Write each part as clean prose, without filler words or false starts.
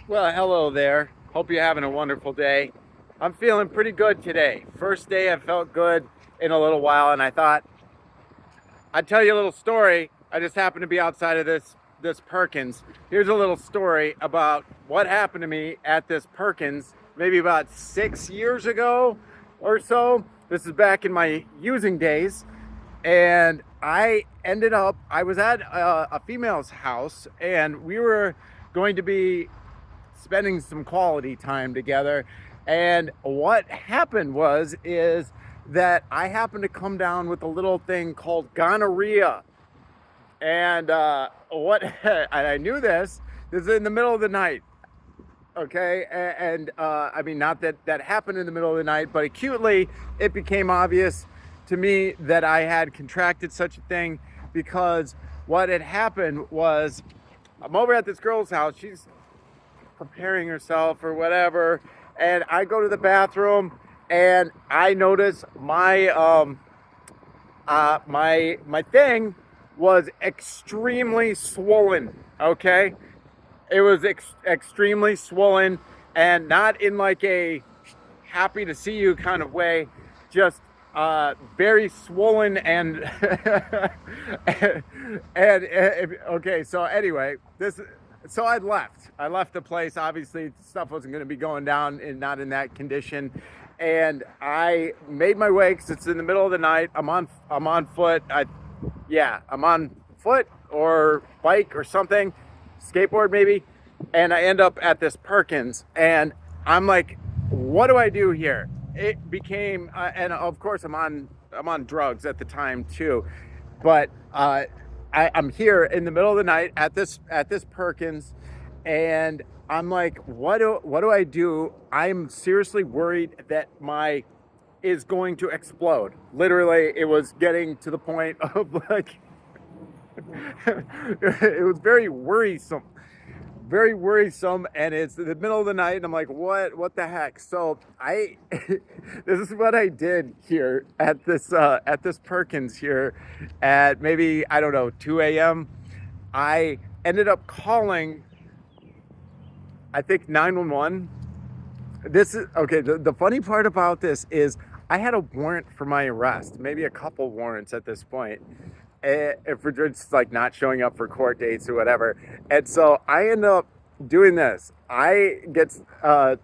Well, hello there. Hope you're having a wonderful day. I'm feeling pretty good today. First day I felt good in a little while, and I thought I'd tell you a little story. I just happened to be outside of this Perkins. Here's a little story about what happened to me at this Perkins maybe about 6 years ago or so. This is back in my using days, and I was at a female's house, and we were going to be spending some quality time together. And what happened is that I happened to come down with a little thing called gonorrhea. And what and I knew this is in the middle of the night. Okay, and I mean, not that that happened in the middle of the night, but acutely it became obvious to me that I had contracted such a thing, because what had happened was I'm over at this girl's house. She's preparing herself or whatever, and I go to the bathroom, and I notice my thing was extremely swollen. Okay, it was extremely swollen, and not in like a happy to see you kind of way, just very swollen and okay. So anyway, this so I left the place. Obviously stuff wasn't going to be going down and not in that condition, and I made my way because it's in the middle of the night. I'm on foot. I'm on foot or bike or something, skateboard maybe, and I end up at this Perkins, and I'm like, what do I do here? It became, and of course I'm on drugs at the time too, but I'm here in the middle of the night at this Perkins, and I'm like, what do I do? I'm seriously worried that my is going to explode. Literally, it was getting to the point of like, it was very worrisome, and it's in the middle of the night, and I'm like, what the heck? So I this is what I did here at this Perkins here at maybe, I don't know, 2 a.m. I ended up calling, I think, 911. This is okay. The funny part about this is I had a warrant for my arrest, maybe a couple warrants at this point, if we're just like not showing up for court dates or whatever. And so I end up doing this. I get to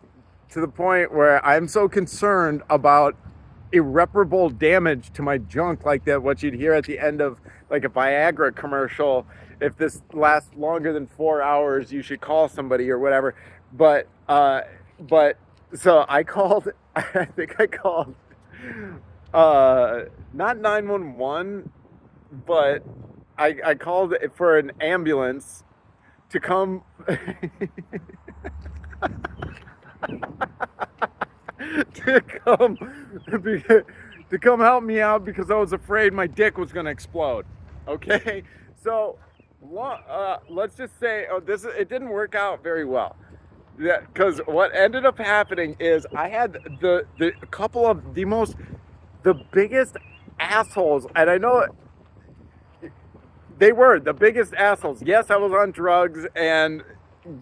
the point where I'm so concerned about irreparable damage to my junk, like that what you'd hear at the end of like a Viagra commercial. If this lasts longer than 4 hours, you should call somebody or whatever. But so I called. I think I called not 911, but I called for an ambulance to come to come to come help me out, because I was afraid my dick was going to explode. Okay, so let's just say, it didn't work out very well. Yeah, because what ended up happening is I had the couple of the biggest assholes, and I know they were the biggest assholes. Yes, I was on drugs, and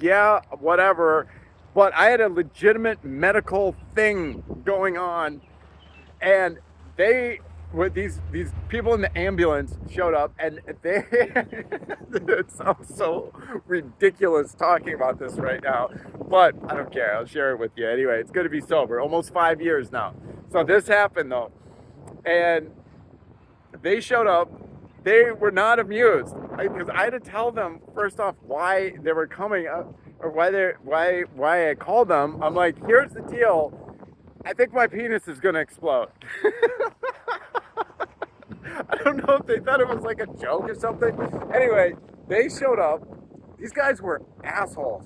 yeah, whatever, but I had a legitimate medical thing going on, and they with these people in the ambulance showed up, and they it sounds so ridiculous talking about this right now, but I don't care. I'll share it with you anyway. It's good to be sober, almost 5 years now. So this happened though, and they showed up. They were not amused, because I had to tell them first off why they were coming up, or why I called them. I'm like, here's the deal. I think my penis is gonna explode. I don't know if they thought it was like a joke or something. Anyway, they showed up. These guys were assholes.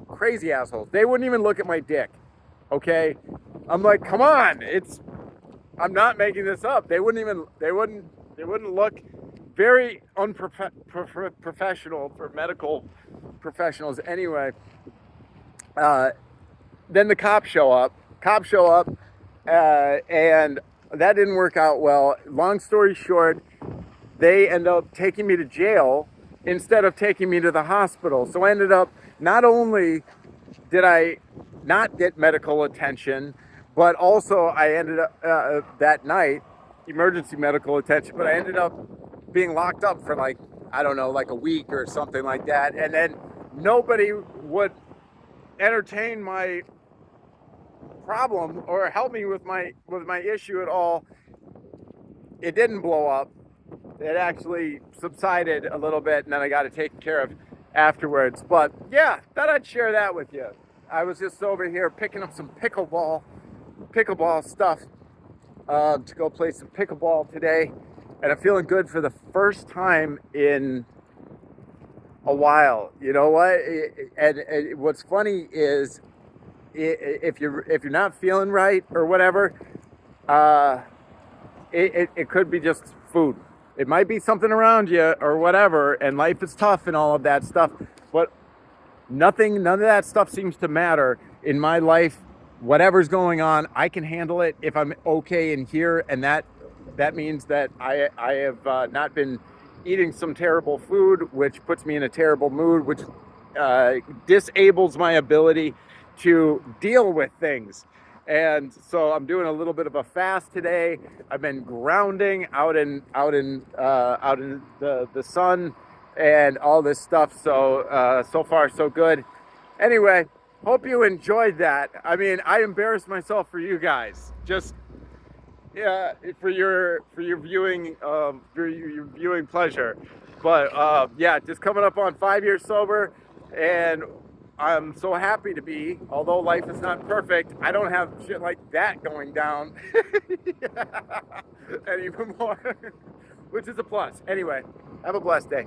Crazy assholes. They wouldn't even look at my dick. Okay? I'm like, come on. I'm not making this up. They wouldn't look. Very unprofessional for medical professionals. Anyway, then the cops show up. And that didn't work out well. Long story short, they end up taking me to jail instead of taking me to the hospital. So I ended up not only did I not get medical attention, but also I ended up that night, emergency medical attention, but I ended up being locked up for like, I don't know, like a week or something like that. And then nobody would entertain my problem or help me with my issue at all. It didn't blow up. It actually subsided a little bit, and then I got it taken care of afterwards. But yeah, thought I'd share that with you. I was just over here picking up some pickleball stuff to go play some pickleball today, and I'm feeling good for the first time in a while. You know what? And what's funny is if you're not feeling right or whatever, it could be just food. It might be something around you or whatever, and life is tough and all of that stuff, but none of that stuff seems to matter in my life. Whatever's going on, I can handle it if I'm okay in here, and that means that I have not been eating some terrible food, which puts me in a terrible mood, which disables my ability to deal with things. And so I'm doing a little bit of a fast today. I've been grounding out in the sun and all this stuff. So so far so good. Anyway, hope you enjoyed that. I mean, I embarrassed myself for you guys. Just for your viewing pleasure. But yeah, just coming up on 5 years sober, and I'm so happy to be, although life is not perfect, I don't have shit like that going down anymore, which is a plus. Anyway, have a blessed day.